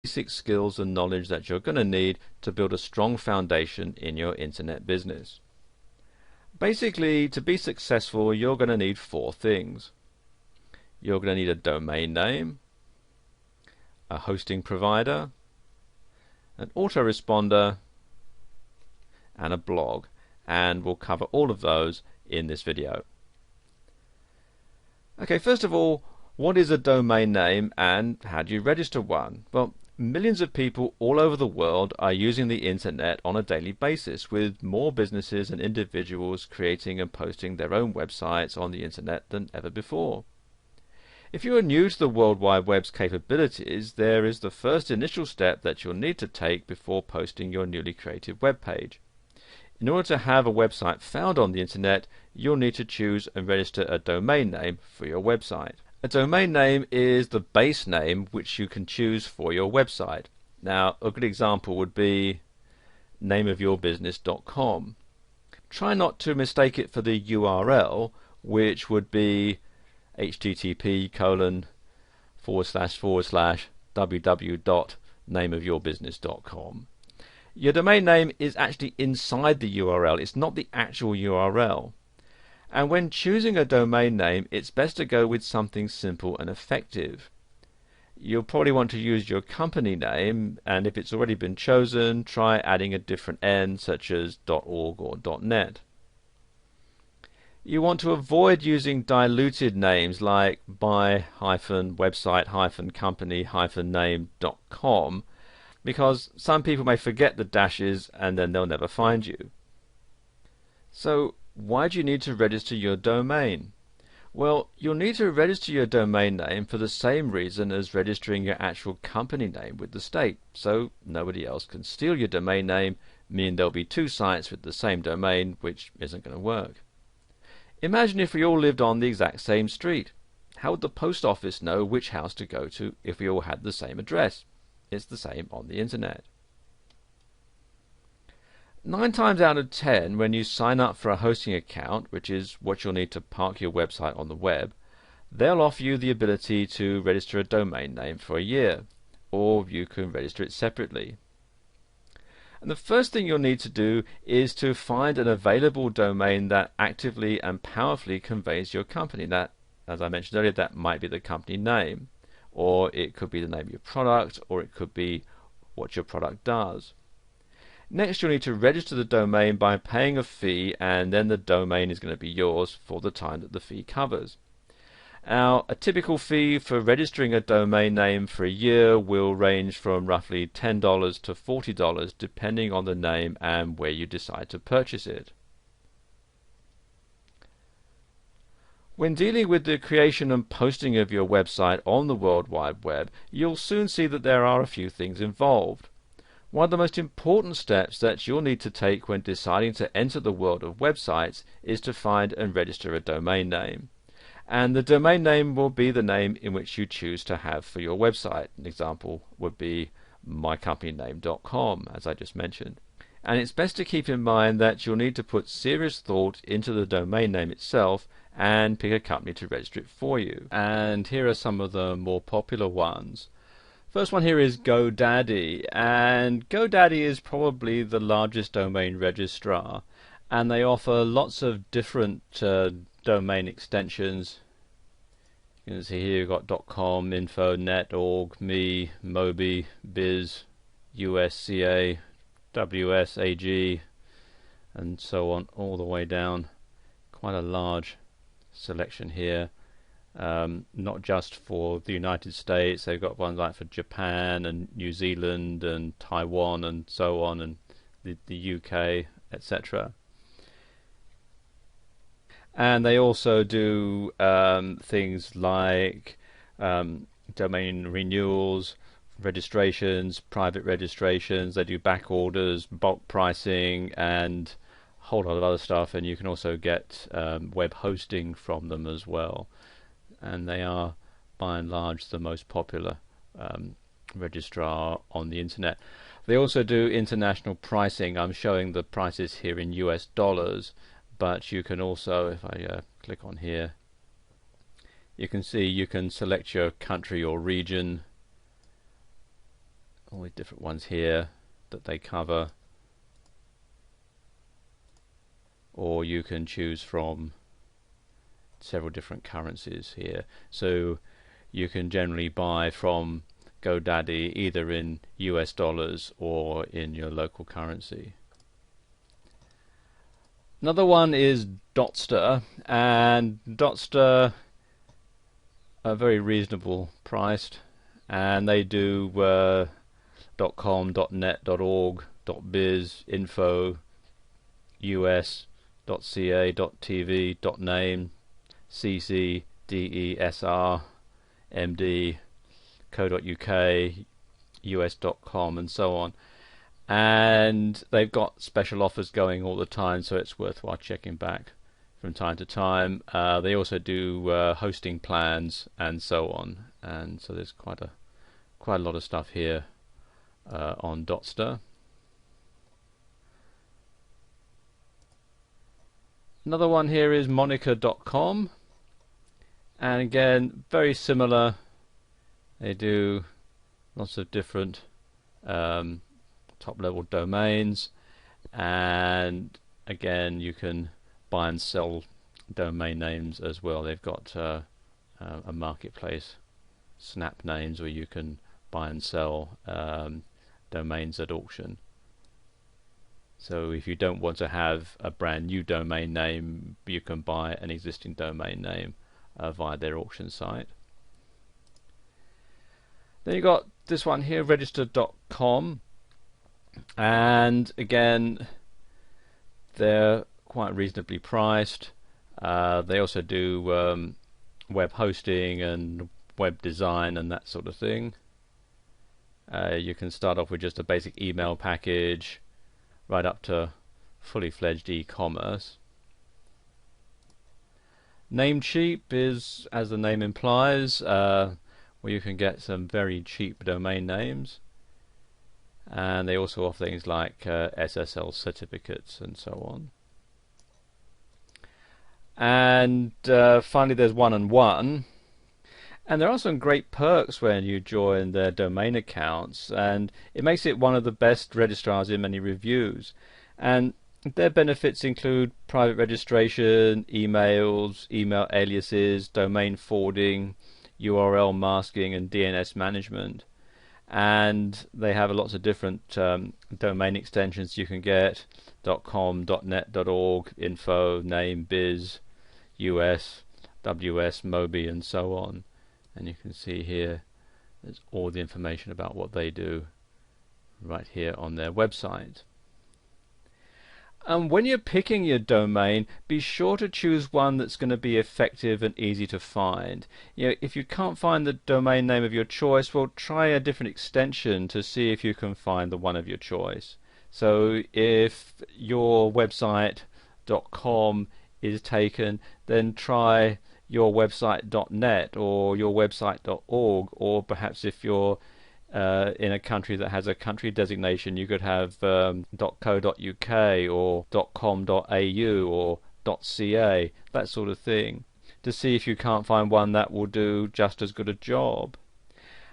basic skills and knowledge that you're going to need to build a strong foundation in your internet business. Basically, to be successful, you're going to need 4 things. You're going to need a domain name, a hosting provider, an autoresponder, and a blog, and we'll cover all of those in this video. Okay, first of all, what is a domain name and how do you register one? Well, millions of people all over the world are using the internet on a daily basis, with more businesses and individuals creating and posting their own websites on the internet than ever before. If you are new to the World Wide Web's capabilities, there is the first initial step that you'll need to take before posting your newly created web page. In order to have a website found on the internet, you'll need to choose and register a domain name for your website. A domain name is the base name which you can choose for your website. Now, a good example would be nameofyourbusiness.com. Try not to mistake it for the URL, which would be http://www.nameofyourbusiness.com. Your domain name is actually inside the URL. It's not the actual URL. And when choosing a domain name, it's best to go with something simple and effective. You'll probably want to use your company name, and if it's already been chosen, try adding a different N, such as .org or .net. You want to avoid using diluted names like by-website-company-name.com, because some people may forget the dashes and then they'll never find you. So why do you need to register your domain? Well, you'll need to register your domain name for the same reason as registering your actual company name with the state, so nobody else can steal your domain name, meaning there'll be 2 sites with the same domain, which isn't going to work. Imagine if we all lived on the exact same street. How would the post office know which house to go to if we all had the same address? It's the same on the internet. 9 times out of 10, when you sign up for a hosting account, which is what you'll need to park your website on the web, they'll offer you the ability to register a domain name for a year, or you can register it separately. And the first thing you'll need to do is to find an available domain that actively and powerfully conveys your company. That, as I mentioned earlier, that might be the company name, or it could be the name of your product, or it could be what your product does. Next, you'll need to register the domain by paying a fee, and then the domain is going to be yours for the time that the fee covers. Now, a typical fee for registering a domain name for a year will range from roughly $10 to $40 depending on the name and where you decide to purchase it. When dealing with the creation and posting of your website on the World Wide Web, you'll soon see that there are a few things involved. One of the most important steps that you'll need to take when deciding to enter the world of websites is to find and register a domain name. And the domain name will be the name in which you choose to have for your website. An example would be mycompanyname.com, as I just mentioned. And it's best to keep in mind that you'll need to put serious thought into the domain name itself and pick a company to register it for you. And here are some of the more popular ones. First one here is GoDaddy, and GoDaddy is probably the largest domain registrar, and they offer lots of different domain extensions. You can see here you've got .com, info, net, org, me, mobi, biz, usca, ws, ag, and so on, all the way down. Quite a large selection here. Not just for the United States, they've got ones like for Japan and New Zealand and Taiwan and so on, and the UK, etc. And they also do things like domain renewals, registrations, private registrations. They do back orders, bulk pricing, and a whole lot of other stuff. And you can also get web hosting from them as well. And they are, by and large, the most popular registrar on the internet. They also do international pricing. I'm showing the prices here in US dollars, but you can also, if I click on here, you can see you can select your country or region, all the different ones here that they cover, or you can choose from several different currencies here. So you can generally buy from GoDaddy either in US dollars or in your local currency. Another one is Dotster, and Dotster are very reasonable priced, and they do .com, .net, .org, .biz, info, US, .ca, .tv, .name, cc, desr, md, co.uk, us.com, and so on. And they've got special offers going all the time, so it's worthwhile checking back from time to time. They also do hosting plans and so on, and so there's quite a lot of stuff here on Dotster. Another one here is Monica.com, and again very similar. They do lots of different top level domains, and again you can buy and sell domain names as well. They've got a marketplace, Snap Names, where you can buy and sell domains at auction. So if you don't want to have a brand new domain name, you can buy an existing domain name via their auction site. Then you got this one here, register.com, and again they're quite reasonably priced. They also do web hosting and web design and that sort of thing. You can start off with just a basic email package right up to fully fledged e-commerce. Namecheap is, as the name implies, where you can get some very cheap domain names, and they also offer things like SSL certificates and so on. And finally there's 1&1, and there are some great perks when you join their domain accounts, and it makes it one of the best registrars in many reviews. And their benefits include private registration, emails, email aliases, domain forwarding, URL masking, and DNS management. And they have lots of different domain extensions you can get: .com, .net, .org, info, name, biz, US, WS, Mobi, and so on. And you can see here there's all the information about what they do right here on their website. And when you're picking your domain, be sure to choose one that's going to be effective and easy to find. If you can't find the domain name of your choice, well, try a different extension to see if you can find the one of your choice. So if your website.com is taken, then try your website.net or your website.org, or perhaps if you're in a country that has a country designation, you could have .co.uk or .com.au or .ca, that sort of thing, to see if you can't find one that will do just as good a job.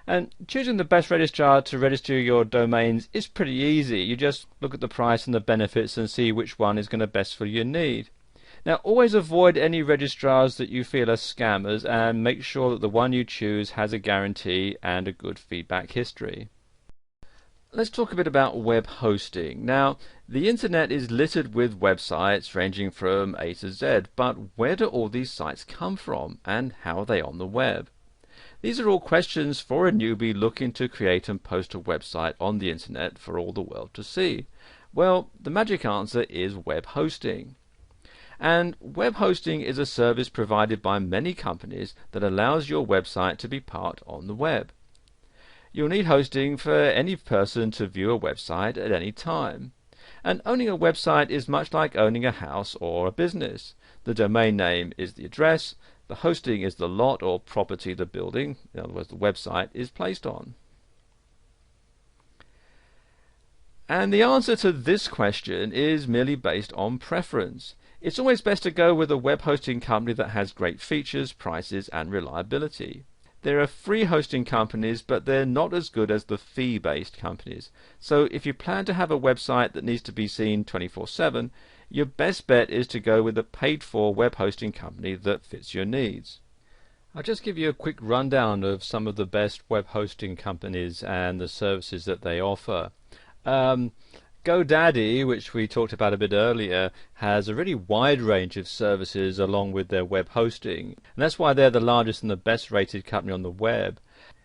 And choosing the best registrar to register your domains is pretty easy. You just look at the price and the benefits and see which one is going to best fill your need. Now, always avoid any registrars that you feel are scammers, and make sure that the one you choose has a guarantee and a good feedback history. Let's talk a bit about web hosting. Now, the internet is littered with websites ranging from A to Z, but where do all these sites come from, and how are they on the web? These are all questions for a newbie looking to create and post a website on the internet for all the world to see. Well, the magic answer is web hosting. And web hosting is a service provided by many companies that allows your website to be part on the web. You'll need hosting for any person to view a website at any time. And owning a website is much like owning a house or a business. The domain name is the address, the hosting is the lot or property the building, in other words the website, is placed on. And the answer to this question is merely based on preference. It's always best to go with a web hosting company that has great features, prices, and reliability. There are free hosting companies, but they're not as good as the fee-based companies. So if you plan to have a website that needs to be seen 24/7, your best bet is to go with a paid-for web hosting company that fits your needs. I'll just give you a quick rundown of some of the best web hosting companies and the services that they offer. GoDaddy, which we talked about a bit earlier, has a really wide range of services along with their web hosting, and that's why they're the largest and the best rated company on the web.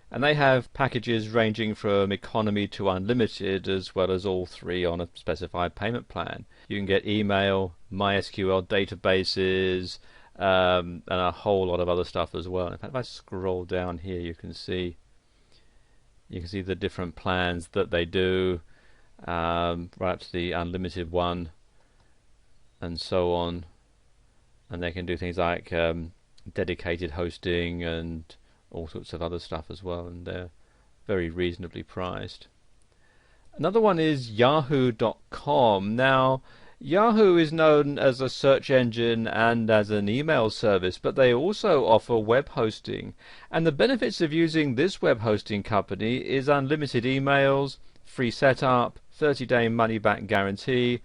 And they have packages ranging from economy to unlimited, as well as all three on a specified payment plan. You can get email, MySQL databases, and a whole lot of other stuff as well. In fact, if I scroll down here, you can see the different plans that they do, right up to the unlimited one, and so on. And they can do things like dedicated hosting and all sorts of other stuff as well, and they're very reasonably priced. Another one is Yahoo.com. Now, Yahoo is known as a search engine and as an email service, but they also offer web hosting. And the benefits of using this web hosting company is unlimited emails, free setup, 30-day money-back guarantee,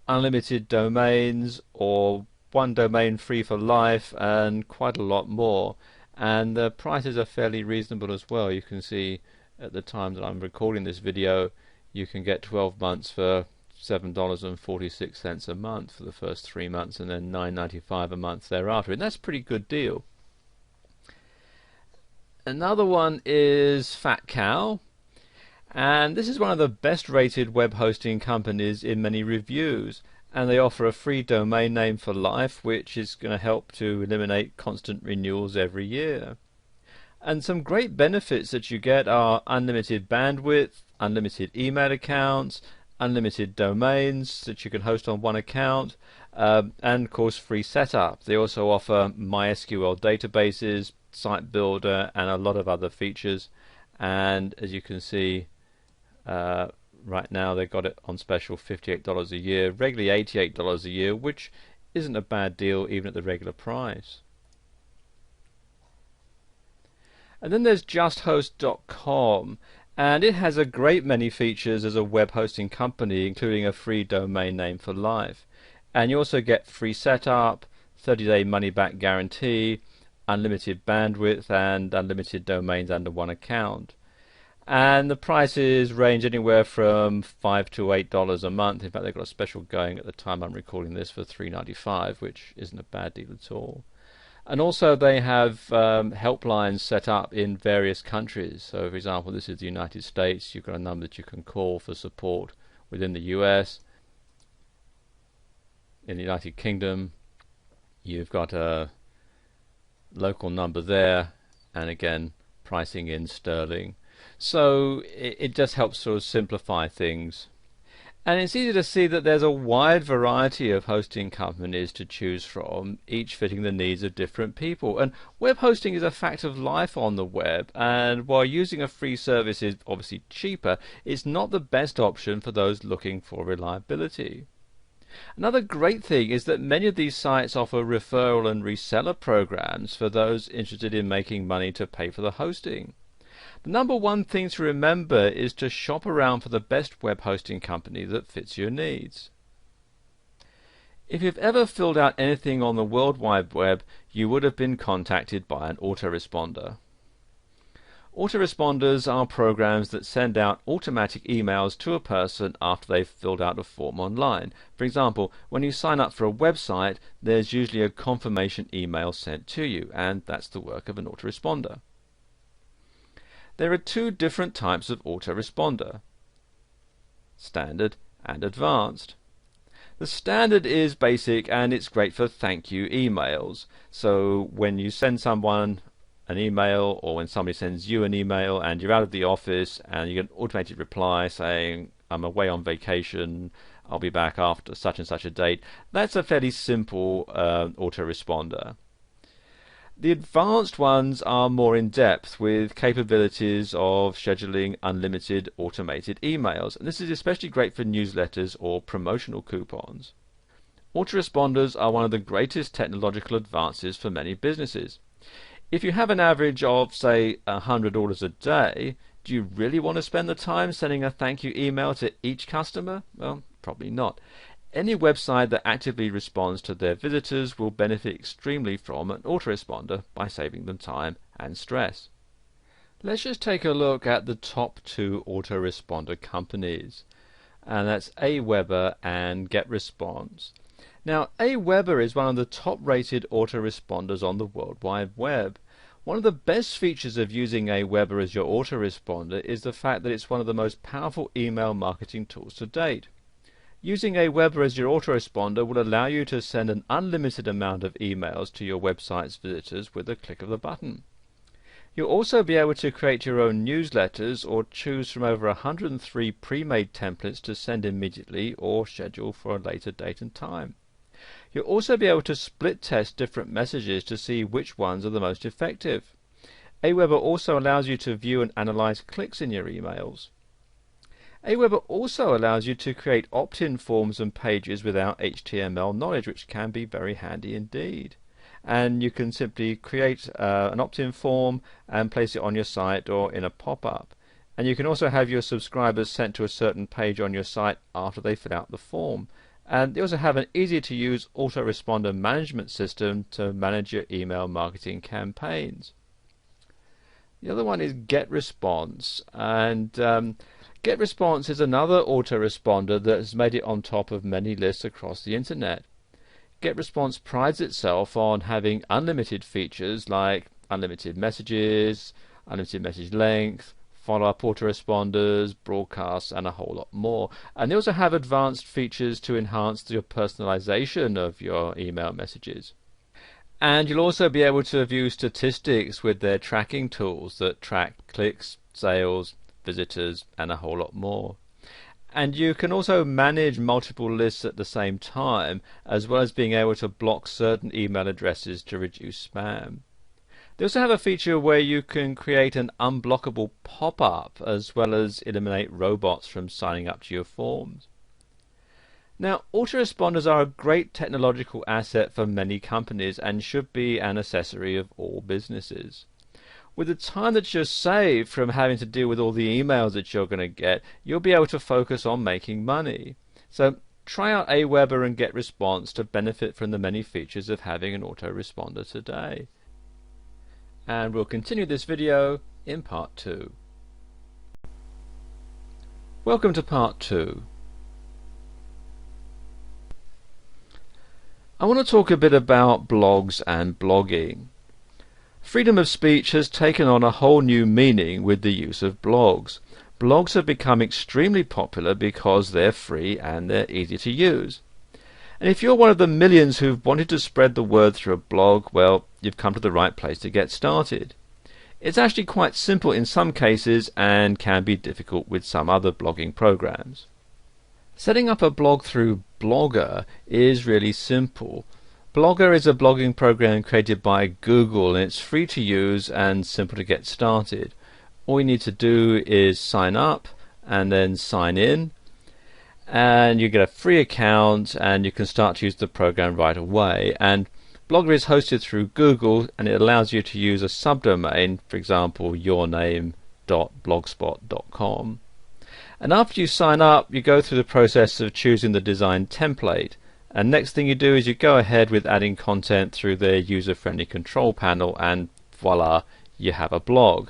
unlimited domains, or one domain free for life, and quite a lot more. And the prices are fairly reasonable as well. You can see at the time that I'm recording this video, you can get 12 months for $7.46 a month for the first 3 months, and then $9.95 a month thereafter, and that's a pretty good deal. Another one is Fat Cow, and this is one of the best rated web hosting companies in many reviews, and they offer a free domain name for life, which is going to help to eliminate constant renewals every year. And some great benefits that you get are unlimited bandwidth, unlimited email accounts, unlimited domains that you can host on one account, and of course free setup. They also offer MySQL databases, site builder, and a lot of other features. And as you can see, right now they've got it on special $58 a year, regularly $88 a year, which isn't a bad deal even at the regular price. And then there's JustHost.com, and it has a great many features as a web hosting company, including a free domain name for life. And you also get free setup, 30-day money-back guarantee, unlimited bandwidth, and unlimited domains under one account. And the prices range anywhere from $5 to $8 a month. In fact, they've got a special going at the time I'm recording this for $3.95, which isn't a bad deal at all. And also they have helplines set up in various countries. So for example, this is the United States. You've got a number that you can call for support within the US. In the United Kingdom, you've got a local number there, and again, pricing in sterling. So it just helps sort of simplify things. And it's easy to see that there's a wide variety of hosting companies to choose from, each fitting the needs of different people. And web hosting is a fact of life on the web, and while using a free service is obviously cheaper, it's not the best option for those looking for reliability. Another great thing is that many of these sites offer referral and reseller programs for those interested in making money to pay for the hosting. The number one thing to remember is to shop around for the best web hosting company that fits your needs. If you've ever filled out anything on the World Wide Web, you would have been contacted by an autoresponder. Autoresponders are programs that send out automatic emails to a person after they've filled out a form online. For example, when you sign up for a website, there's usually a confirmation email sent to you, and that's the work of an autoresponder. There are two different types of autoresponder: standard and advanced. The standard is basic, and it's great for thank you emails. So when you send someone an email, or when somebody sends you an email and you're out of the office and you get an automated reply saying, I'm away on vacation, I'll be back after such and such a date, that's a fairly simple autoresponder. The advanced ones are more in depth, with capabilities of scheduling unlimited automated emails, and this is especially great for newsletters or promotional coupons. Autoresponders are one of the greatest technological advances for many businesses. If you have an average of, say, 100 orders a day, do you really want to spend the time sending a thank you email to each customer? Well, probably not. Any website that actively responds to their visitors will benefit extremely from an autoresponder by saving them time and stress. Let's just take a look at the top two autoresponder companies, and that's Aweber and GetResponse. Now, Aweber is one of the top-rated autoresponders on the World Wide Web. One of the best features of using Aweber as your autoresponder is the fact that it's one of the most powerful email marketing tools to date. Using Aweber as your autoresponder will allow you to send an unlimited amount of emails to your website's visitors with a click of the button. You'll also be able to create your own newsletters or choose from over 103 pre-made templates to send immediately or schedule for a later date and time. You'll also be able to split test different messages to see which ones are the most effective. Aweber also allows you to view and analyze clicks in your emails. Aweber also allows you to create opt-in forms and pages without HTML knowledge, which can be very handy indeed. And you can simply create an opt-in form and place it on your site or in a pop-up. And you can also have your subscribers sent to a certain page on your site after they fill out the form. And they also have an easy-to-use autoresponder management system to manage your email marketing campaigns. The other one is GetResponse, and GetResponse is another autoresponder that has made it on top of many lists across the internet. GetResponse prides itself on having unlimited features like unlimited messages, unlimited message length, follow-up autoresponders, broadcasts, and a whole lot more. And they also have advanced features to enhance your personalization of your email messages. And you'll also be able to view statistics with their tracking tools that track clicks, sales, visitors, and a whole lot more. And you can also manage multiple lists at the same time, as well as being able to block certain email addresses to reduce spam. They also have a feature where you can create an unblockable pop-up, as well as eliminate robots from signing up to your forms. Now, autoresponders are a great technological asset for many companies and should be an accessory of all businesses. With the time that you're saved from having to deal with all the emails that you're going to get, you'll be able to focus on making money. So try out Aweber and GetResponse to benefit from the many features of having an autoresponder today. And we'll continue this video in part 2. Welcome to part 2. I want to talk a bit about blogs and blogging. Freedom of speech has taken on a whole new meaning with the use of blogs. Blogs have become extremely popular because they're free and they're easy to use. And if you're one of the millions who've wanted to spread the word through a blog, well, you've come to the right place to get started. It's actually quite simple in some cases and can be difficult with some other blogging programs. Setting up a blog through Blogger is really simple. Blogger is a blogging program created by Google, and it's free to use and simple to get started. All you need to do is sign up and then sign in, and you get a free account and you can start to use the program right away. And Blogger is hosted through Google, and it allows you to use a subdomain, for example yourname.blogspot.com. And after you sign up, you go through the process of choosing the design template, and next thing you do is you go ahead with adding content through their user-friendly control panel, and voila, you have a blog.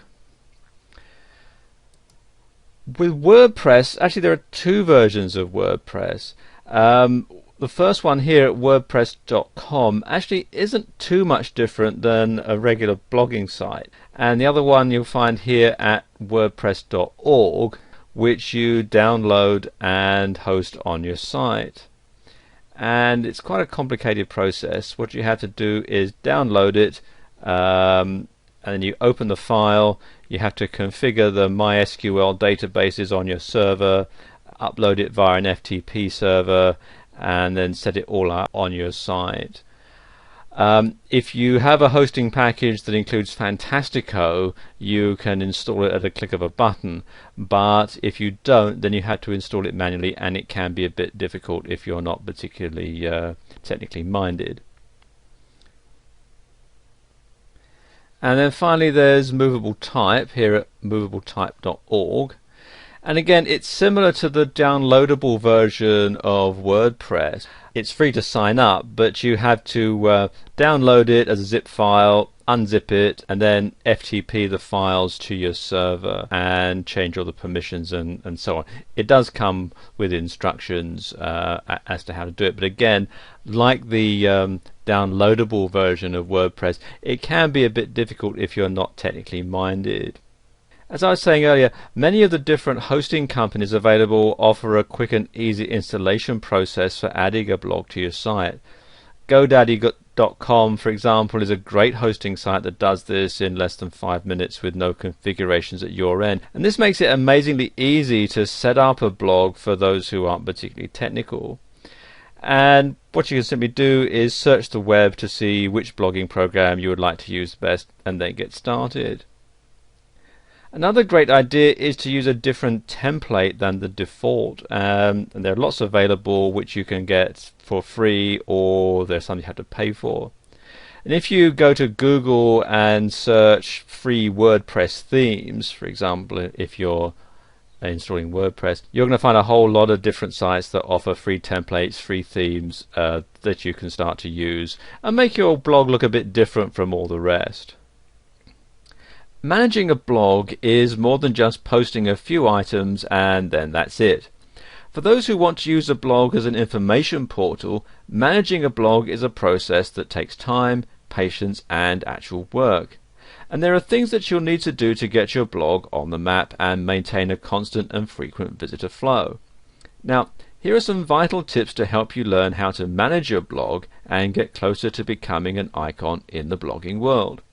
With WordPress, actually there are two versions of WordPress. The first one here at wordpress.com actually isn't too much different than a regular blogging site, and the other one you'll find here at wordpress.org, which you download and host on your site. And it's quite a complicated process. What you have to do is download it, and then you open the file. You have to configure the MySQL databases on your server, upload it via an FTP server, and then set it all up on your site. If you have a hosting package that includes Fantastico, you can install it at a click of a button, but if you don't, then you have to install it manually, and it can be a bit difficult if you're not particularly technically minded. And then finally there's movable type here at movabletype.org. And again, it's similar to the downloadable version of WordPress. It's free to sign up, but you have to download it as a zip file, unzip it, and then FTP the files to your server and change all the permissions and so on. It does come with instructions as to how to do it, but again, like the downloadable version of WordPress, it can be a bit difficult if you're not technically minded. As I was saying earlier, many of the different hosting companies available offer a quick and easy installation process for adding a blog to your site. GoDaddy.com, for example, is a great hosting site that does this in less than 5 minutes with no configurations at your end. And this makes it amazingly easy to set up a blog for those who aren't particularly technical. And what you can simply do is search the web to see which blogging program you would like to use best and then get started. Another great idea is to use a different template than the default, and there are lots available which you can get for free, or there's some you have to pay for. And if you go to Google and search free WordPress themes, for example, if you're installing WordPress, you're going to find a whole lot of different sites that offer free templates, free themes that you can start to use and make your blog look a bit different from all the rest. Managing a blog is more than just posting a few items and then that's it. For those who want to use a blog as an information portal, managing a blog is a process that takes time, patience, and actual work. And there are things that you'll need to do to get your blog on the map and maintain a constant and frequent visitor flow. Now, here are some vital tips to help you learn how to manage your blog and get closer to becoming an icon in the blogging world.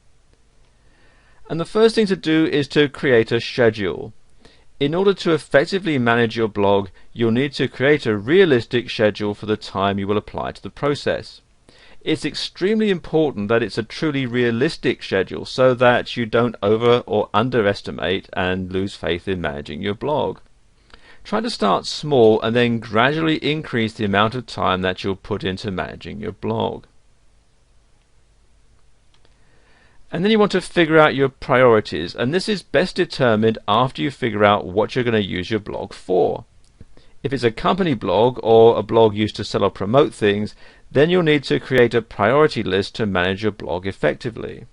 And the first thing to do is to create a schedule. In order to effectively manage your blog, you'll need to create a realistic schedule for the time you will apply to the process. It's extremely important that it's a truly realistic schedule so that you don't over or underestimate and lose faith in managing your blog. Try to start small and then gradually increase the amount of time that you'll put into managing your blog. And then you want to figure out your priorities, and this is best determined after you figure out what you're going to use your blog for. If it's a company blog or a blog used to sell or promote things, then you'll need to create a priority list to manage your blog effectively.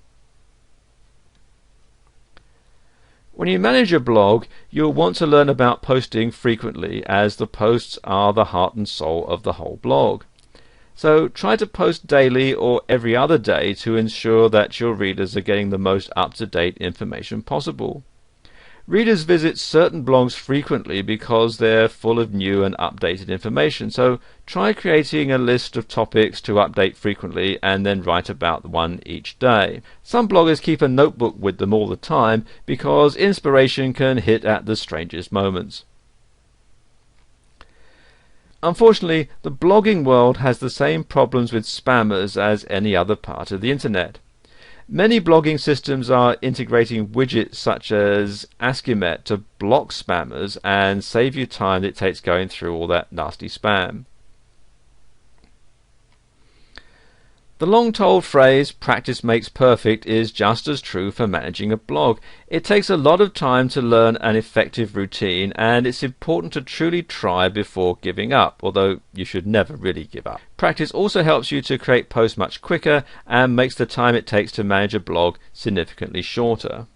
When you manage your blog, you'll want to learn about posting frequently, as the posts are the heart and soul of the whole blog. So try to post daily or every other day to ensure that your readers are getting the most up-to-date information possible. Readers visit certain blogs frequently because they're full of new and updated information, so try creating a list of topics to update frequently and then write about one each day. Some bloggers keep a notebook with them all the time because inspiration can hit at the strangest moments. Unfortunately, the blogging world has the same problems with spammers as any other part of the internet. Many blogging systems are integrating widgets such as Askimet to block spammers and save you time that it takes going through all that nasty spam. The long-told phrase, practice makes perfect, is just as true for managing a blog. It takes a lot of time to learn an effective routine, and it's important to truly try before giving up, although you should never really give up. Practice also helps you to create posts much quicker and makes the time it takes to manage a blog significantly shorter.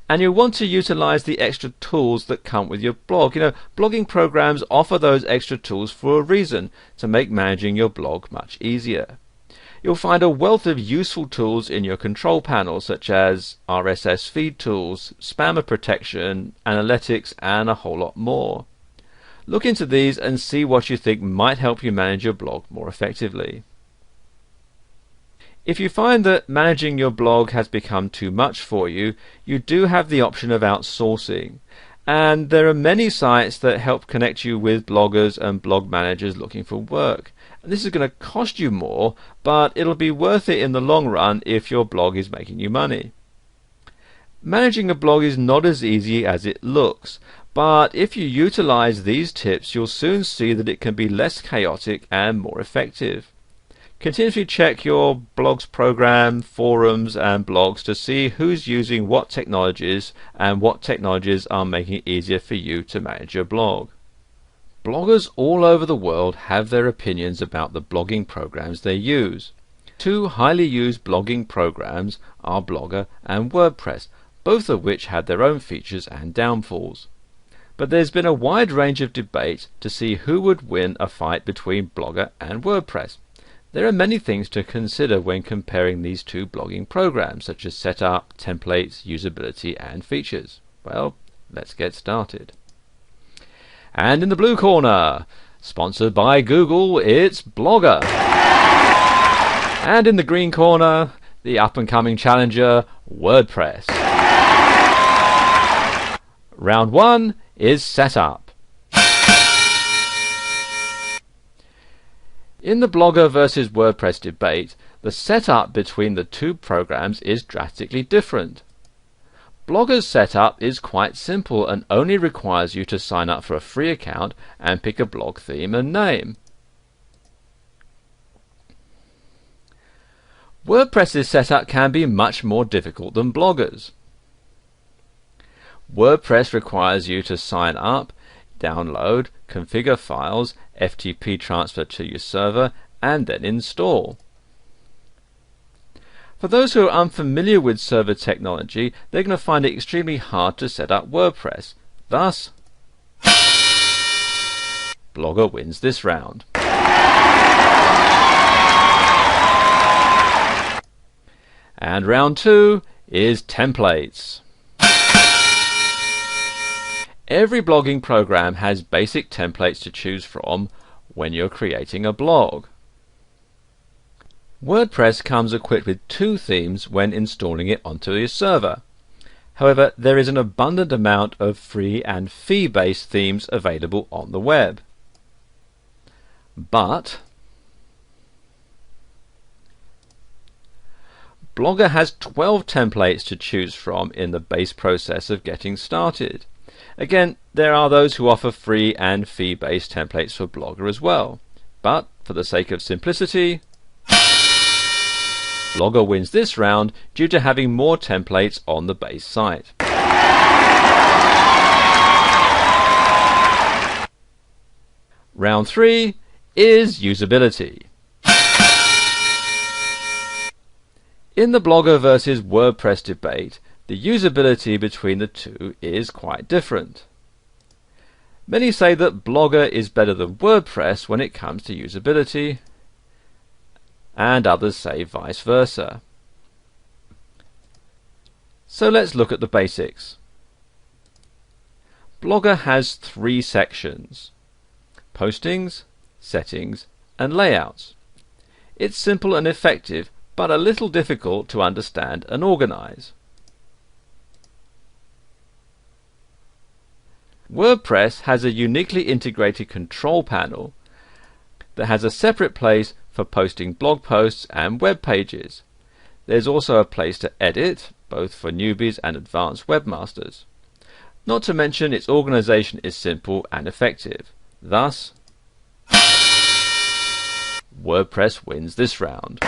And you'll want to utilize the extra tools that come with your blog. Blogging programs offer those extra tools for a reason, to make managing your blog much easier. You'll find a wealth of useful tools in your control panel, such as RSS feed tools, spammer protection, analytics, and a whole lot more. Look into these and see what you think might help you manage your blog more effectively. If you find that managing your blog has become too much for you, you do have the option of outsourcing. And there are many sites that help connect you with bloggers and blog managers looking for work. And this is going to cost you more, but it'll be worth it in the long run if your blog is making you money. Managing a blog is not as easy as it looks, but if you utilize these tips, you'll soon see that it can be less chaotic and more effective. Continuously check your blog's program, forums and blogs to see who's using what technologies and what technologies are making it easier for you to manage your blog. Bloggers all over the world have their opinions about the blogging programs they use. Two highly used blogging programs are Blogger and WordPress, both of which have their own features and downfalls. But there's been a wide range of debate to see who would win a fight between Blogger and WordPress. There are many things to consider when comparing these two blogging programs, such as setup, templates, usability, and features. Well, let's get started. And in the blue corner, sponsored by Google, it's Blogger. And in the green corner, the up-and-coming challenger, WordPress. Round 1 is setup. In the Blogger versus WordPress debate, the setup between the two programs is drastically different. Blogger's setup is quite simple and only requires you to sign up for a free account and pick a blog theme and name. WordPress's setup can be much more difficult than Blogger's. WordPress requires you to sign up, download, configure files, FTP transfer to your server, and then install. For those who are unfamiliar with server technology, they're going to find it extremely hard to set up WordPress. Thus, Blogger wins this round. And round 2 is templates. Every blogging program has basic templates to choose from when you're creating a blog. WordPress comes equipped with 2 themes when installing it onto your server. However, there is an abundant amount of free and fee-based themes available on the web. But Blogger has 12 templates to choose from in the base process of getting started. Again, there are those who offer free and fee-based templates for Blogger as well. But for the sake of simplicity, Blogger wins this round due to having more templates on the base site. Round 3 is usability. In the Blogger versus WordPress debate, the usability between the two is quite different. Many say that Blogger is better than WordPress when it comes to usability, and others say vice versa. So let's look at the basics. Blogger has 3 sections: postings, settings, and layouts. It's simple and effective, but a little difficult to understand and organize. WordPress has a uniquely integrated control panel that has a separate place for posting blog posts and web pages. There's also a place to edit, both for newbies and advanced webmasters. Not to mention its organization is simple and effective. Thus, WordPress wins this round.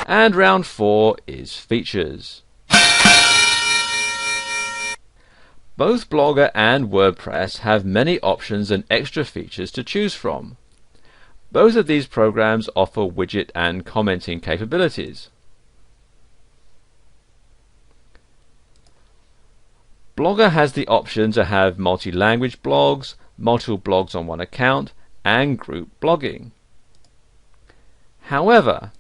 And round 4 is features. Both Blogger and WordPress have many options and extra features to choose from. Both of these programs offer widget and commenting capabilities. Blogger has the option to have multi-language blogs, multiple blogs on one account, and group blogging. However,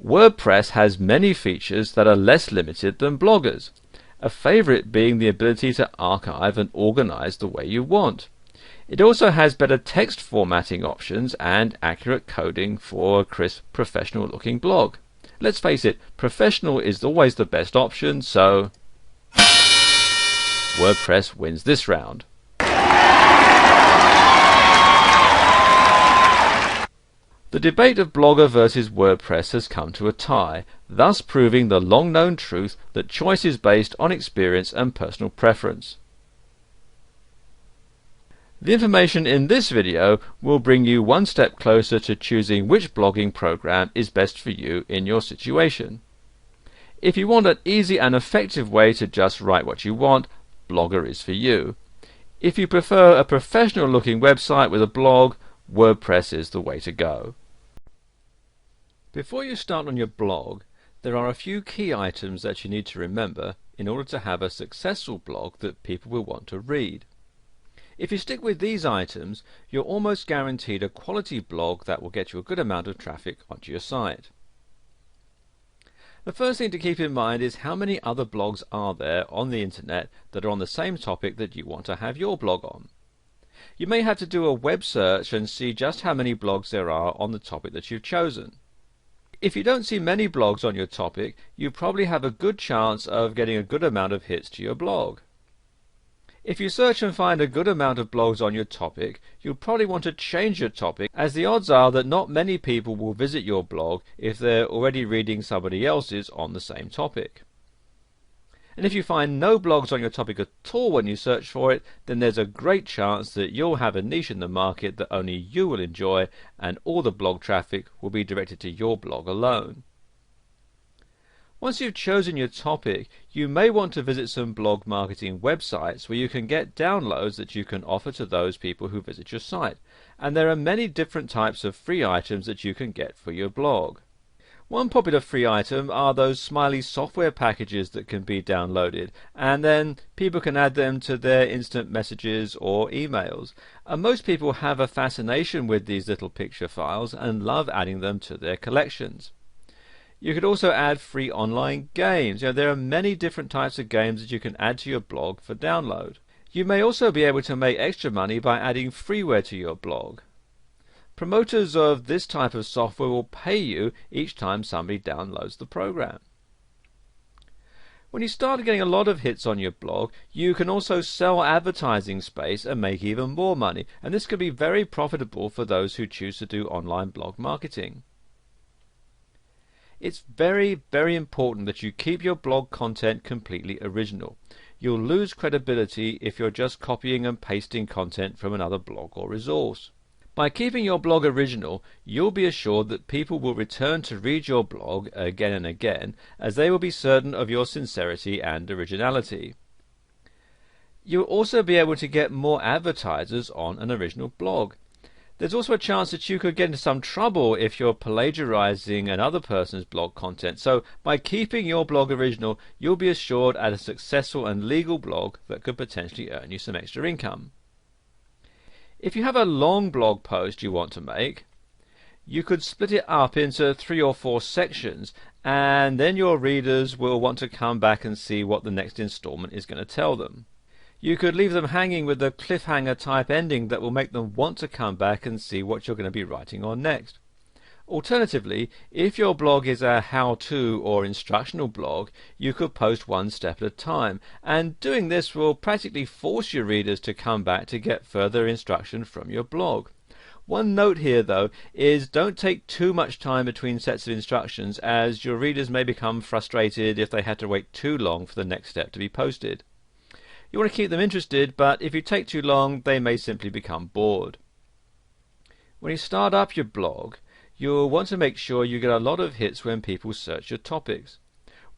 WordPress has many features that are less limited than Blogger's, a favorite being the ability to archive and organize the way you want. It also has better text formatting options and accurate coding for a crisp, professional-looking blog. Let's face it, professional is always the best option, so WordPress wins this round. The debate of Blogger versus WordPress has come to a tie, thus proving the long-known truth that choice is based on experience and personal preference. The information in this video will bring you one step closer to choosing which blogging program is best for you in your situation. If you want an easy and effective way to just write what you want, Blogger is for you. If you prefer a professional looking website with a blog, WordPress is the way to go. Before you start on your blog, there are a few key items that you need to remember in order to have a successful blog that people will want to read. If you stick with these items, you're almost guaranteed a quality blog that will get you a good amount of traffic onto your site. The first thing to keep in mind is how many other blogs are there on the internet that are on the same topic that you want to have your blog on. You may have to do a web search and see just how many blogs there are on the topic that you've chosen. If you don't see many blogs on your topic, you probably have a good chance of getting a good amount of hits to your blog. If you search and find a good amount of blogs on your topic, you'll probably want to change your topic, as the odds are that not many people will visit your blog if they're already reading somebody else's on the same topic. And if you find no blogs on your topic at all when you search for it, then there's a great chance that you'll have a niche in the market that only you will enjoy, and all the blog traffic will be directed to your blog alone. Once you've chosen your topic, you may want to visit some blog marketing websites where you can get downloads that you can offer to those people who visit your site. And there are many different types of free items that you can get for your blog. One popular free item are those smiley software packages that can be downloaded, and then people can add them to their instant messages or emails. And most people have a fascination with these little picture files and love adding them to their collections. You could also add free online games. There are many different types of games that you can add to your blog for download. You may also be able to make extra money by adding freeware to your blog. Promoters of this type of software will pay you each time somebody downloads the program. When you start getting a lot of hits on your blog, you can also sell advertising space and make even more money, and this can be very profitable for those who choose to do online blog marketing. It's very, very important that you keep your blog content completely original. You'll lose credibility if you're just copying and pasting content from another blog or resource. By keeping your blog original, you'll be assured that people will return to read your blog again and again, as they will be certain of your sincerity and originality. You'll also be able to get more advertisers on an original blog. There's also a chance that you could get into some trouble if you're plagiarizing another person's blog content. So by keeping your blog original, you'll be assured at a successful and legal blog that could potentially earn you some extra income. If you have a long blog post you want to make, you could split it up into 3 or 4 sections, and then your readers will want to come back and see what the next installment is going to tell them. You could leave them hanging with a cliffhanger type ending that will make them want to come back and see what you're going to be writing on next. Alternatively, if your blog is a how-to or instructional blog, you could post one step at a time, and doing this will practically force your readers to come back to get further instruction from your blog. One note here though is don't take too much time between sets of instructions, as your readers may become frustrated if they had to wait too long for the next step to be posted. You want to keep them interested, but if you take too long, they may simply become bored. When you start up your blog, you'll want to make sure you get a lot of hits when people search your topics.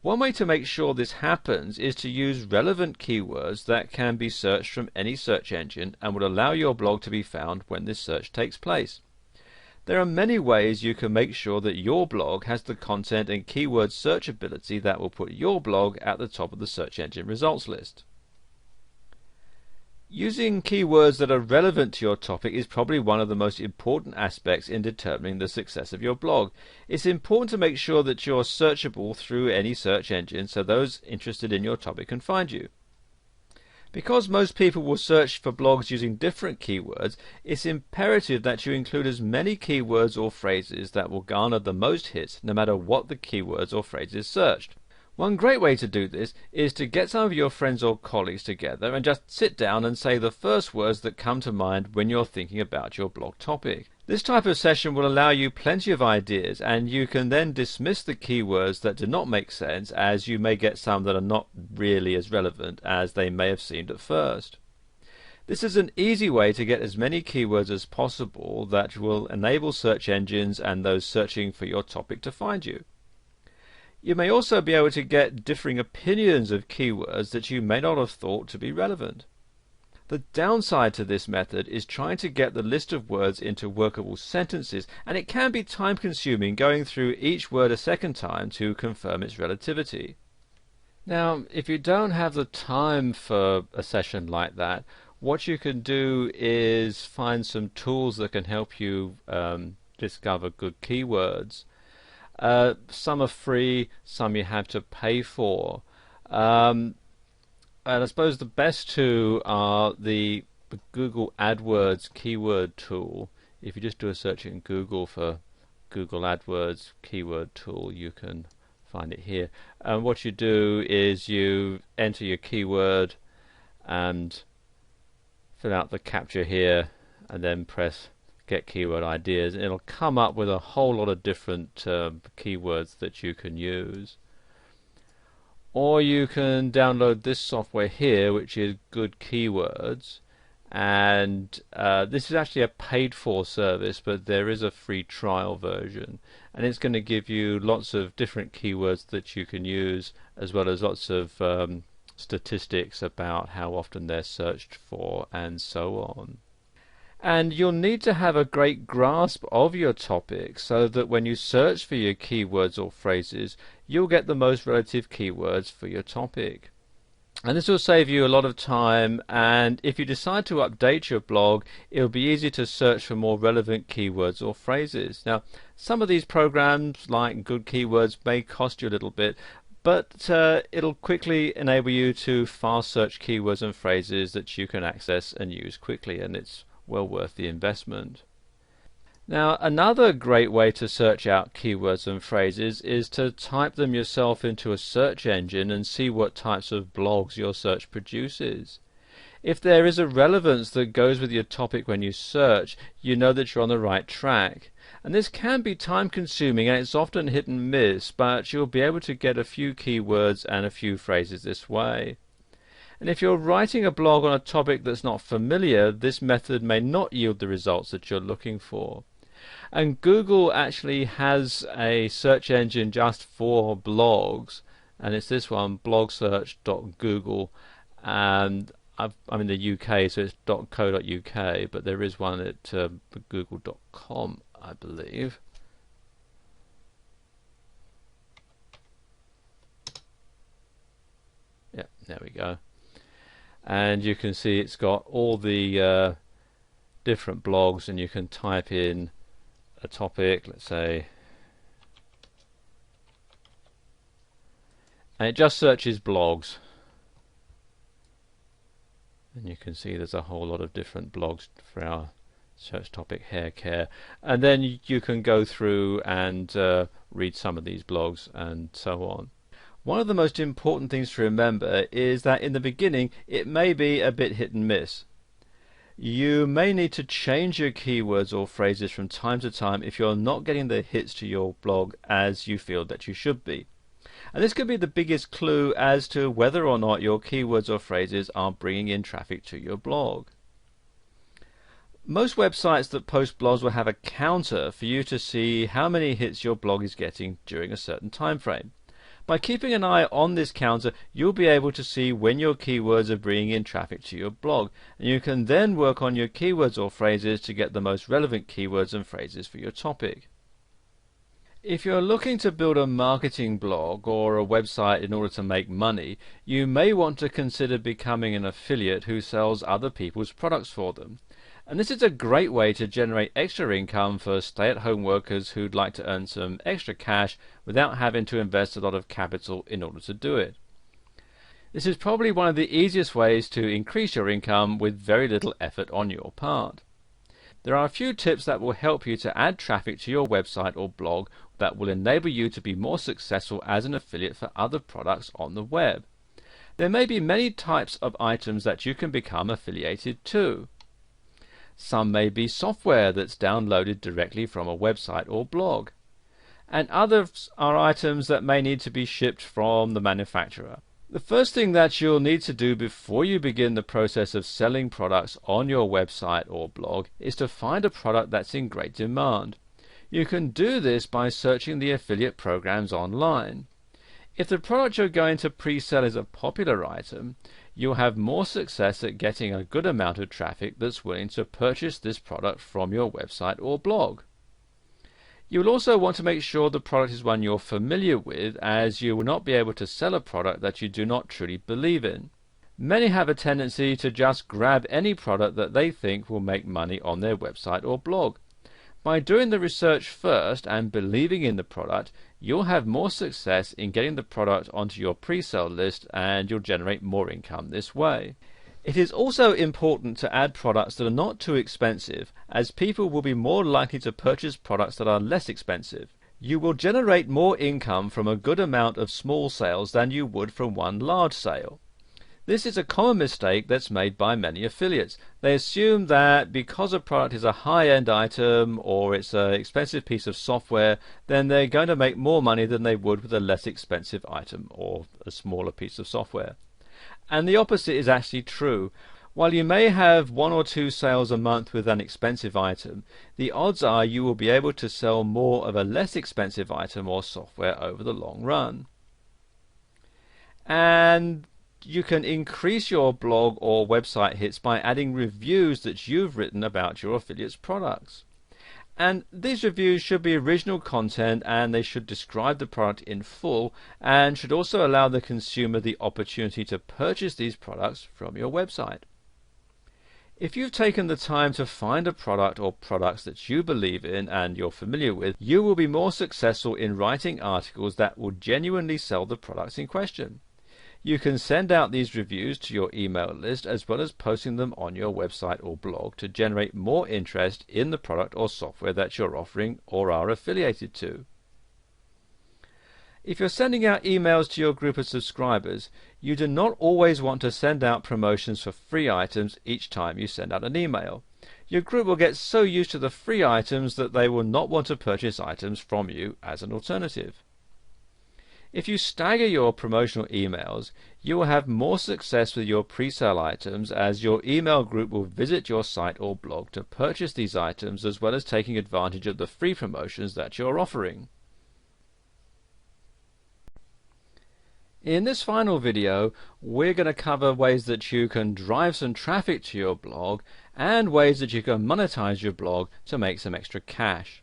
One way to make sure this happens is to use relevant keywords that can be searched from any search engine and will allow your blog to be found when this search takes place. There are many ways you can make sure that your blog has the content and keyword searchability that will put your blog at the top of the search engine results list. Using keywords that are relevant to your topic is probably one of the most important aspects in determining the success of your blog. It's important to make sure that you're searchable through any search engine so those interested in your topic can find you. Because most people will search for blogs using different keywords, it's imperative that you include as many keywords or phrases that will garner the most hits no matter what the keywords or phrases searched. One great way to do this is to get some of your friends or colleagues together and just sit down and say the first words that come to mind when you're thinking about your blog topic. This type of session will allow you plenty of ideas, and you can then dismiss the keywords that do not make sense, as you may get some that are not really as relevant as they may have seemed at first. This is an easy way to get as many keywords as possible that will enable search engines and those searching for your topic to find you. You may also be able to get differing opinions of keywords that you may not have thought to be relevant. The downside to this method is trying to get the list of words into workable sentences, and it can be time-consuming going through each word a second time to confirm its relativity. Now, if you don't have the time for a session like that, what you can do is find some tools that can help you discover good keywords. Some are free, some you have to pay for. And I suppose the best two are the Google AdWords keyword tool. If you just do a search in Google for Google AdWords keyword tool, you can find it here. And what you do is you enter your keyword and fill out the captcha here, and then press Get Keyword Ideas. And it'll come up with a whole lot of different keywords that you can use. Or you can download this software here, which is Good Keywords, and this is actually a paid for service, but there is a free trial version, and it's going to give you lots of different keywords that you can use, as well as lots of statistics about how often they're searched for and so on. And you'll need to have a great grasp of your topic so that when you search for your keywords or phrases, you'll get the most relative keywords for your topic. And this will save you a lot of time, and if you decide to update your blog, it'll be easy to search for more relevant keywords or phrases. Now, some of these programs, like Good Keywords, may cost you a little bit, but it'll quickly enable you to fast search keywords and phrases that you can access and use quickly, and it's well worth the investment. Now, another great way to search out keywords and phrases is to type them yourself into a search engine and see what types of blogs your search produces. If there is a relevance that goes with your topic when you search, you know that you're on the right track. And this can be time consuming, and it's often hit and miss, but you'll be able to get a few keywords and a few phrases this way. And if you're writing a blog on a topic that's not familiar, this method may not yield the results that you're looking for. And Google actually has a search engine just for blogs, and it's this one, blogsearch.google, and I'm in the UK, so it's .co.uk, but there is one at google.com, I believe. Yeah, there we go. And you can see it's got all the different blogs, and you can type in a topic, let's say, and it just searches blogs, and you can see there's a whole lot of different blogs for our search topic, hair care, and then you can go through and read some of these blogs and so on. One of the most important things to remember is that in the beginning it may be a bit hit and miss. You may need to change your keywords or phrases from time to time if you're not getting the hits to your blog as you feel that you should be. And this could be the biggest clue as to whether or not your keywords or phrases are bringing in traffic to your blog. Most websites that post blogs will have a counter for you to see how many hits your blog is getting during a certain time frame. By keeping an eye on this counter, you'll be able to see when your keywords are bringing in traffic to your blog, and you can then work on your keywords or phrases to get the most relevant keywords and phrases for your topic. If you're looking to build a marketing blog or a website in order to make money, you may want to consider becoming an affiliate who sells other people's products for them. And this is a great way to generate extra income for stay-at-home workers who'd like to earn some extra cash without having to invest a lot of capital in order to do it. This is probably one of the easiest ways to increase your income with very little effort on your part. There are a few tips that will help you to add traffic to your website or blog that will enable you to be more successful as an affiliate for other products on the web. There may be many types of items that you can become affiliated to. Some may be software that's downloaded directly from a website or blog, and others are items that may need to be shipped from the manufacturer. The first thing that you'll need to do before you begin the process of selling products on your website or blog is to find a product that's in great demand. You can do this by searching the affiliate programs online. If the product you're going to pre-sell is a popular item, you'll have more success at getting a good amount of traffic that's willing to purchase this product from your website or blog. You will also want to make sure the product is one you're familiar with, as you will not be able to sell a product that you do not truly believe in. Many have a tendency to just grab any product that they think will make money on their website or blog. By doing the research first and believing in the product, you'll have more success in getting the product onto your pre-sale list, and you'll generate more income this way. It is also important to add products that are not too expensive, as people will be more likely to purchase products that are less expensive. You will generate more income from a good amount of small sales than you would from one large sale. This is a common mistake that's made by many affiliates. They assume that because a product is a high-end item or it's an expensive piece of software, then they're going to make more money than they would with a less expensive item or a smaller piece of software. And the opposite is actually true. While you may have 1 or 2 sales a month with an expensive item, the odds are you will be able to sell more of a less expensive item or software over the long run. And you can increase your blog or website hits by adding reviews that you've written about your affiliates' products. And these reviews should be original content, and they should describe the product in full, and should also allow the consumer the opportunity to purchase these products from your website. If you've taken the time to find a product or products that you believe in and you're familiar with, you will be more successful in writing articles that will genuinely sell the products in question. You can send out these reviews to your email list as well as posting them on your website or blog to generate more interest in the product or software that you're offering or are affiliated to. If you're sending out emails to your group of subscribers, you do not always want to send out promotions for free items each time you send out an email. Your group will get so used to the free items that they will not want to purchase items from you as an alternative. If you stagger your promotional emails, you will have more success with your pre-sale items, as your email group will visit your site or blog to purchase these items, as well as taking advantage of the free promotions that you're offering. In this final video, we're going to cover ways that you can drive some traffic to your blog and ways that you can monetize your blog to make some extra cash.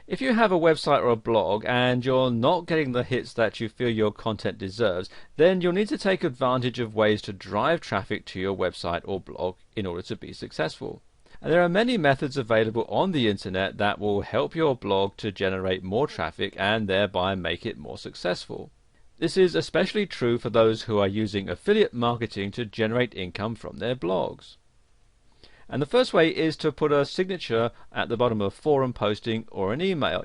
If you have a website or a blog and you're not getting the hits that you feel your content deserves, then you'll need to take advantage of ways to drive traffic to your website or blog in order to be successful. And there are many methods available on the internet that will help your blog to generate more traffic and thereby make it more successful. This is especially true for those who are using affiliate marketing to generate income from their blogs. And the first way is to put a signature at the bottom of a forum posting or an email.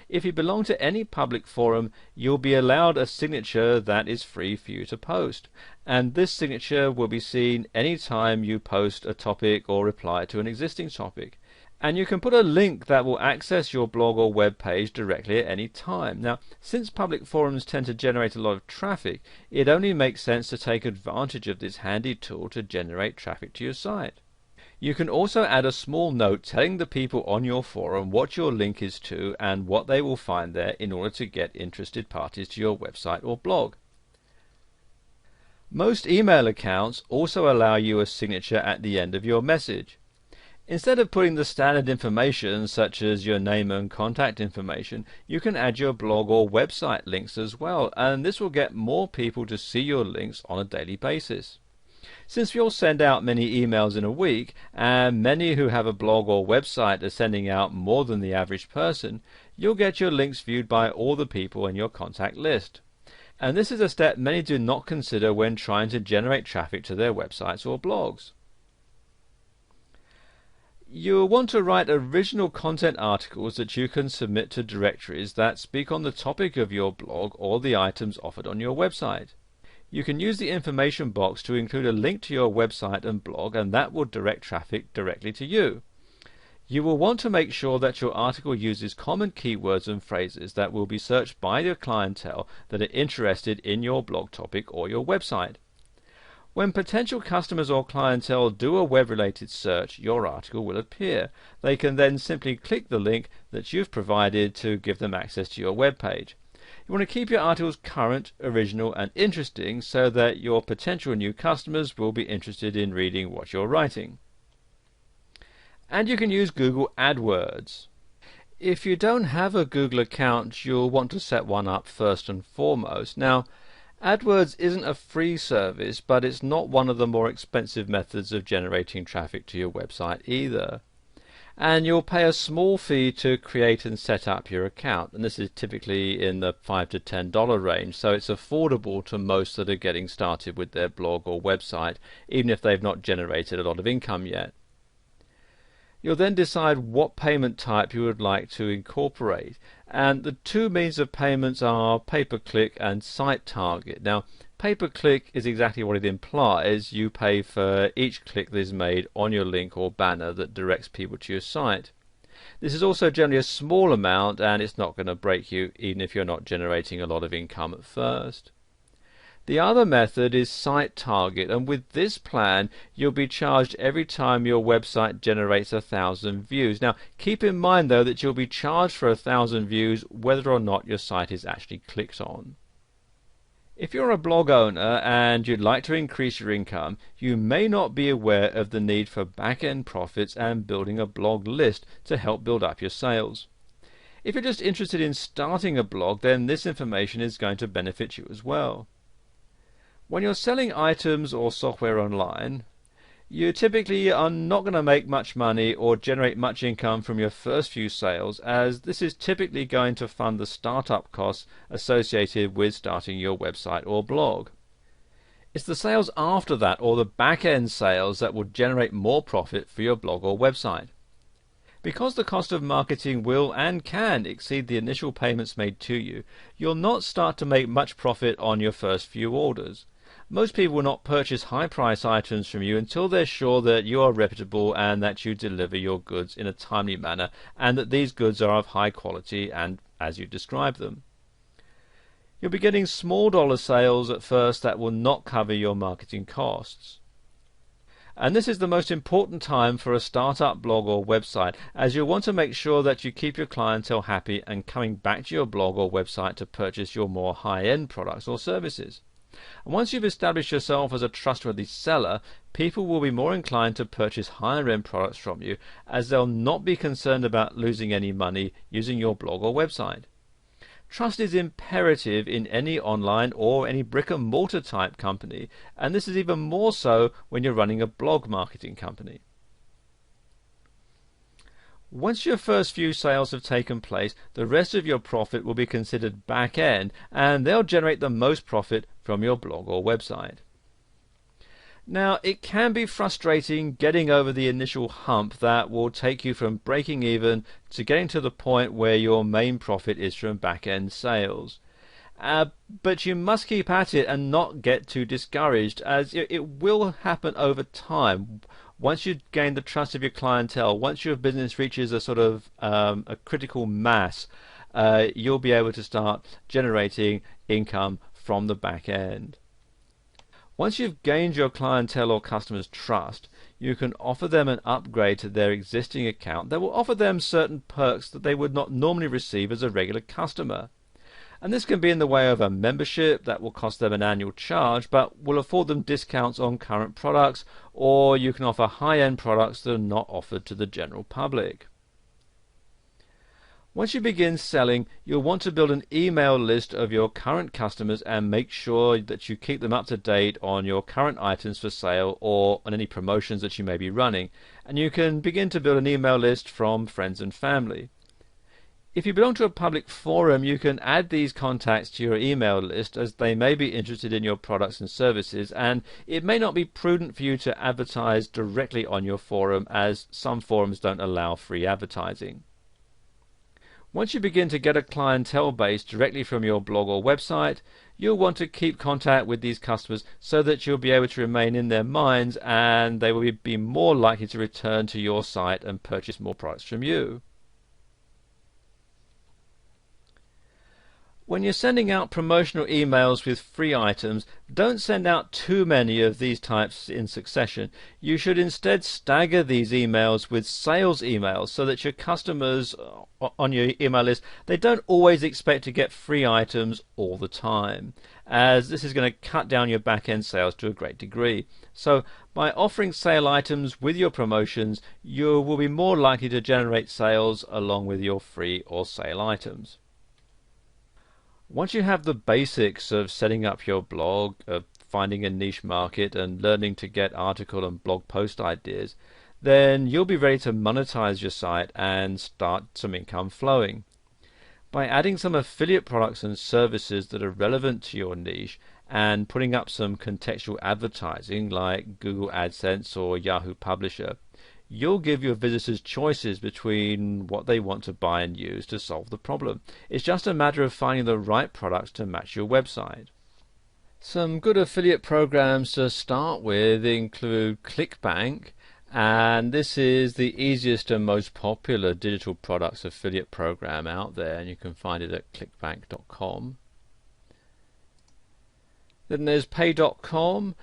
If you belong to any public forum, you'll be allowed a signature that is free for you to post. And this signature will be seen anytime you post a topic or reply to an existing topic. And you can put a link that will access your blog or web page directly at any time. Now, since public forums tend to generate a lot of traffic, it only makes sense to take advantage of this handy tool to generate traffic to your site. You can also add a small note telling the people on your forum what your link is to and what they will find there in order to get interested parties to your website or blog. Most email accounts also allow you a signature at the end of your message. Instead of putting the standard information such as your name and contact information, you can add your blog or website links as well, and this will get more people to see your links on a daily basis. Since you'll send out many emails in a week, and many who have a blog or website are sending out more than the average person, you'll get your links viewed by all the people in your contact list. And this is a step many do not consider when trying to generate traffic to their websites or blogs. You'll want to write original content articles that you can submit to directories that speak on the topic of your blog or the items offered on your website. You can use the information box to include a link to your website and blog, and that will direct traffic directly to you. You will want to make sure that your article uses common keywords and phrases that will be searched by your clientele that are interested in your blog topic or your website. When potential customers or clientele do a web-related search, your article will appear. They can then simply click the link that you've provided to give them access to your web page. You want to keep your articles current, original, and interesting so that your potential new customers will be interested in reading what you're writing. And you can use Google AdWords. If you don't have a Google account, you'll want to set one up first and foremost. Now, AdWords isn't a free service, but it's not one of the more expensive methods of generating traffic to your website either. And you'll pay a small fee to create and set up your account, and this is typically in the $5 to $10 range, so it's affordable to most that are getting started with their blog or website, even if they've not generated a lot of income yet. You'll then decide what payment type you would like to incorporate, and the two means of payments are pay-per-click and site target. Now, pay-per-click is exactly what it implies. You pay for each click that is made on your link or banner that directs people to your site. This is also generally a small amount, and it's not going to break you even if you're not generating a lot of income at first. The other method is site target, and with this plan you'll be charged every time your website generates 1,000 views. Now keep in mind though that you'll be charged for 1,000 views whether or not your site is actually clicked on. If you're a blog owner and you'd like to increase your income, you may not be aware of the need for back-end profits and building a blog list to help build up your sales. If you're just interested in starting a blog, then this information is going to benefit you as well. When you're selling items or software online, you typically are not going to make much money or generate much income from your first few sales, as this is typically going to fund the startup costs associated with starting your website or blog. It's the sales after that, or the back-end sales, that will generate more profit for your blog or website. Because the cost of marketing will and can exceed the initial payments made to you, you'll not start to make much profit on your first few orders. Most people will not purchase high-price items from you until they're sure that you are reputable and that you deliver your goods in a timely manner and that these goods are of high quality and as you describe them. You'll be getting small dollar sales at first that will not cover your marketing costs. And this is the most important time for a startup blog or website, as you'll want to make sure that you keep your clientele happy and coming back to your blog or website to purchase your more high-end products or services. And once you've established yourself as a trustworthy seller, people will be more inclined to purchase higher-end products from you, as they'll not be concerned about losing any money using your blog or website. Trust is imperative in any online or any brick-and-mortar type company, and this is even more so when you're running a blog marketing company. Once your first few sales have taken place, the rest of your profit will be considered back-end, and they'll generate the most profit from your blog or website. Now, it can be frustrating getting over the initial hump that will take you from breaking even to getting to the point where your main profit is from back-end sales. But you must keep at it and not get too discouraged, as it will happen over time. Once you gain the trust of your clientele, once your business reaches a sort of a critical mass, you'll be able to start generating income from the back end. Once you've gained your clientele or customers' trust, you can offer them an upgrade to their existing account that will offer them certain perks that they would not normally receive as a regular customer. And this can be in the way of a membership that will cost them an annual charge but will afford them discounts on current products, or you can offer high-end products that are not offered to the general public. Once you begin selling, you'll want to build an email list of your current customers and make sure that you keep them up to date on your current items for sale or on any promotions that you may be running. And you can begin to build an email list from friends and family. If you belong to a public forum, you can add these contacts to your email list, as they may be interested in your products and services, and it may not be prudent for you to advertise directly on your forum, as some forums don't allow free advertising. Once you begin to get a clientele base directly from your blog or website, you'll want to keep contact with these customers so that you'll be able to remain in their minds and they will be more likely to return to your site and purchase more products from you. When you're sending out promotional emails with free items, don't send out too many of these types in succession. You should instead stagger these emails with sales emails so that your customers on your email list, they don't always expect to get free items all the time, as this is going to cut down your back-end sales to a great degree. So by offering sale items with your promotions, you will be more likely to generate sales along with your free or sale items. Once you have the basics of setting up your blog, of finding a niche market and learning to get article and blog post ideas, then you'll be ready to monetize your site and start some income flowing. By adding some affiliate products and services that are relevant to your niche and putting up some contextual advertising like Google AdSense or Yahoo Publisher, you'll give your visitors choices between what they want to buy and use to solve the problem. It's just a matter of finding the right products to match your website. Some good affiliate programs to start with include ClickBank, and this is the easiest and most popular digital products affiliate program out there, and you can find it at clickbank.com. Then there's pay.com,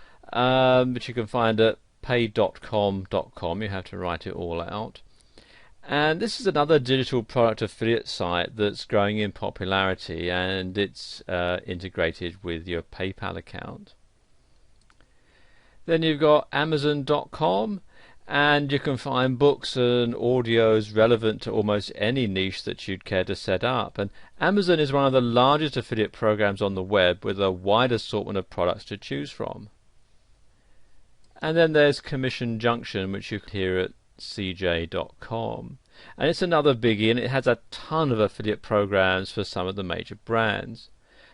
which you can find at pay.com.com. You have to write it all out. And this is another digital product affiliate site that's growing in popularity, and it's integrated with your PayPal account. Then you've got Amazon.com, and you can find books and audios relevant to almost any niche that you'd care to set up. And Amazon is one of the largest affiliate programs on the web with a wide assortment of products to choose from. And then there's Commission Junction, which you can hear at cj.com. And it's another biggie, and it has a ton of affiliate programs for some of the major brands.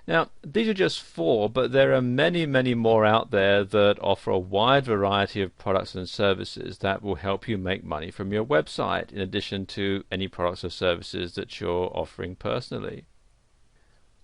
Now, these are just 4, but there are many, many more out there that offer a wide variety of products and services that will help you make money from your website, in addition to any products or services that you're offering personally.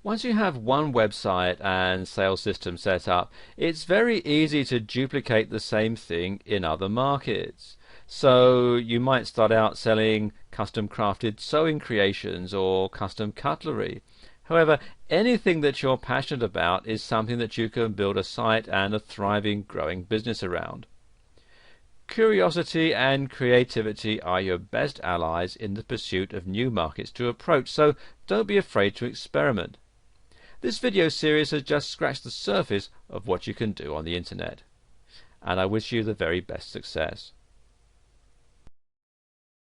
Once you have one website and sales system set up, it's very easy to duplicate the same thing in other markets. So you might start out selling custom crafted sewing creations or custom cutlery. However, anything that you're passionate about is something that you can build a site and a thriving, growing business around. Curiosity and creativity are your best allies in the pursuit of new markets to approach, so don't be afraid to experiment. This video series has just scratched the surface of what you can do on the internet, and I wish you the very best success.